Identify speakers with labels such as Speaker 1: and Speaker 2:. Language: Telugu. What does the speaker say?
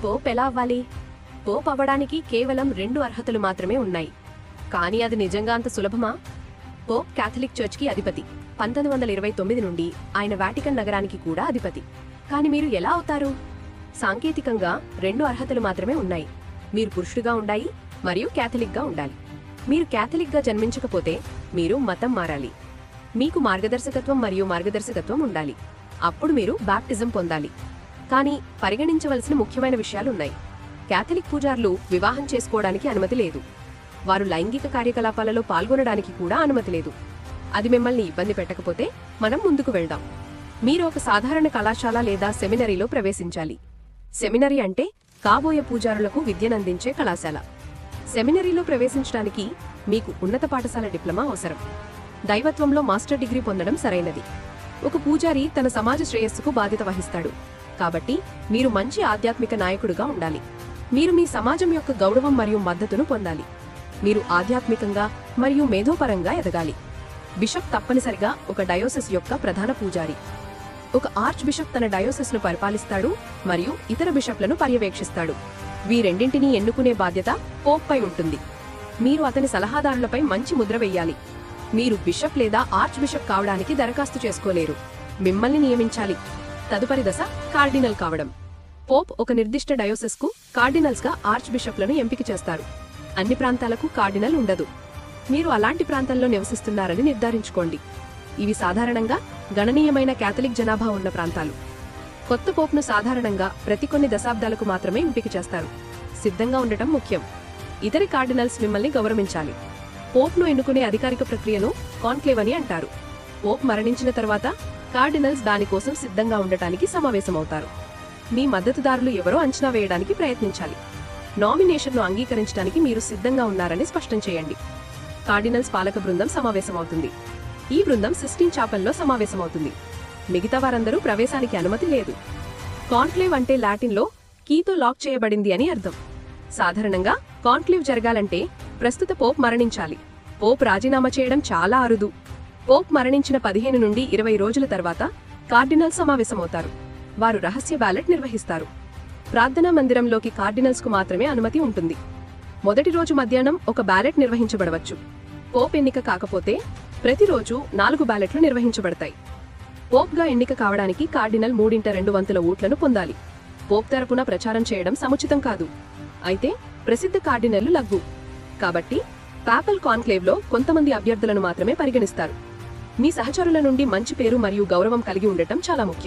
Speaker 1: పోప్ ఎలా అవ్వాలి? పోప్ అవ్వడానికి కేవలం 2 అర్హతలు మాత్రమే ఉన్నాయి. కానీ అది నిజంగా అంత సులభమా? పోప్ కాథలిక్ చర్చ్కి అధిపతి. 1929 నుండి ఆయన వాటికన్ నగరానికి కూడా అధిపతి. కానీ మీరు ఎలా అవుతారు? సాంకేతికంగా 2 అర్హతలు మాత్రమే ఉన్నాయి. మీరు పురుషుడిగా ఉండాలి మరియు క్యాథలిక్గా ఉండాలి. మీరు క్యాథలిక్గా జన్మించకపోతే మీరు మతం మారాలి. మీకు మార్గదర్శకత్వం ఉండాలి. అప్పుడు మీరు బాప్టిజం పొందాలి. కానీ పరిగణించవలసిన ముఖ్యమైన విషయాలున్నాయి. క్యాథలిక్ పూజారులు వివాహం చేసుకోవడానికి అనుమతి లేదు. వారు లైంగిక కార్యకలాపాలలో పాల్గొనడానికి కూడా అనుమతి లేదు. అది మిమ్మల్ని ఇబ్బంది పెట్టకపోతే మనం ముందుకు వెళ్దాం. మీరు ఒక సాధారణ కళాశాల లేదా సెమినరీలో ప్రవేశించాలి. సెమినరీ అంటే కాబోయే పూజారులకు విద్యనందించే కళాశాల. సెమినరీలో ప్రవేశించడానికి మీకు ఉన్నత పాఠశాల డిప్లొమా అవసరం. దైవత్వంలో మాస్టర్ డిగ్రీ పొందడం సరైనది. ఒక పూజారి తన సమాజ శ్రేయస్సుకు బాధ్యత వహిస్తాడు. కాబట్టి మీరు మంచి ఆధ్యాత్మిక నాయకుడిగా ఉండాలి. మీరు మీ సమాజం యొక్క గౌరవం మరియు మద్దతును పొందాలి. మీరు ఆధ్యాత్మికంగా మరియు మేధోపరంగా ఎదగాలి. బిషప్ తప్పనిసరిగా ఒక డయోసిస్ యొక్క ప్రధాన పూజారి. ఒక ఆర్చ్ బిషప్ తన డయోసిస్ను పరిపాలిస్తాడు మరియు ఇతర బిషప్లను పర్యవేక్షిస్తాడు. వీరెండింటినీ ఎన్నుకునే బాధ్యత పోప్ పై ఉంటుంది. మీరు అతని సలహాదారులపై మంచి ముద్ర వెయ్యాలి. మీరు బిషప్ లేదా ఆర్చ్ బిషప్ కావడానికి దరఖాస్తు చేసుకోలేరు. మిమ్మల్ని నియమించాలి. తదుపరి దశ కార్డినల్ కావడం. పోప్ ఒక నిర్దిష్ట డయోసిస్కు కార్డినల్స్గా ఆర్చ్ బిషప్లను ఎంపిక చేస్తారు. అన్ని ప్రాంతాలకు కార్డినల్ ఉండదు. మీరు అలాంటి ప్రాంతాల్లో నివసిస్తున్నారని నిర్ధారించుకోండి. ఇవి సాధారణంగా గణనీయమైన క్యాథలిక్ జనాభా ఉన్న ప్రాంతాలు. కొత్త పోప్ను సాధారణంగా ప్రతి కొన్ని దశాబ్దాలకు మాత్రమే ఎంపిక చేస్తారు. సిద్ధంగా ఉండటం ముఖ్యం. ఇతర కార్డినల్స్ మిమ్మల్ని గౌరవించాలి. పోప్ను ఎన్నుకునే అధికారిక ప్రక్రియను కాన్క్లేవ్ అని అంటారు. పోప్ మరణించిన తర్వాత కార్డినల్స్ దానికోసం సిద్ధంగా ఉండటానికి సమావేశమవుతారు. మీ మద్దతుదారులు ఎవరో అంచనా వేయడానికి ప్రయత్నించాలి. నామినేషన్ను అంగీకరించడానికి మీరు సిద్ధంగా ఉన్నారని స్పష్టం చేయండి. కార్డినల్స్ పాలక బృందం సమావేశమవుతుంది. ఈ బృందం సిస్టీన్ చాపెల్లో సమావేశమవుతుంది. మిగతా వారందరూ ప్రవేశానికి అనుమతి లేదు. కాన్క్లేవ్ అంటే లాటిన్లో కీతో లాక్ చేయబడింది అని అర్థం. సాధారణంగా కాన్క్లేవ్ జరగాలంటే ప్రస్తుత పోప్ మరణించాలి. పోప్ రాజీనామా చేయడం చాలా అరుదు. పోప్ మరణించిన 15 నుండి 20 రోజుల తర్వాత కార్డినల్స్ సమావేశమవుతారు. వారు రహస్య బ్యాలెట్ నిర్వహిస్తారు. ప్రార్థనా మందిరంలోకి కార్డినల్స్కు మాత్రమే అనుమతి ఉంటుంది. మొదటి రోజు మధ్యాహ్నం ఒక బ్యాలెట్ నిర్వహించబడవచ్చు. పోప్ ఎన్నిక కాకపోతే ప్రతిరోజు 4 బ్యాలెట్లు నిర్వహించబడతాయి. పోప్గా ఎన్నిక కావడానికి కార్డినల్ 3/2 ఓట్లను పొందాలి. పోప్ తరపున ప్రచారం చేయడం సముచితం కాదు. అయితే ప్రసిద్ధ కార్డినల్లు లగ్గు. కాబట్టి పాపల్ కాన్క్లేవ్లో కొంతమంది అభ్యర్థులను మాత్రమే పరిగణిస్తారు. మీ సహచరుల నుండి మంచి పేరు మరియు గౌరవం కలిగి ఉండటం చాలా ముఖ్యం.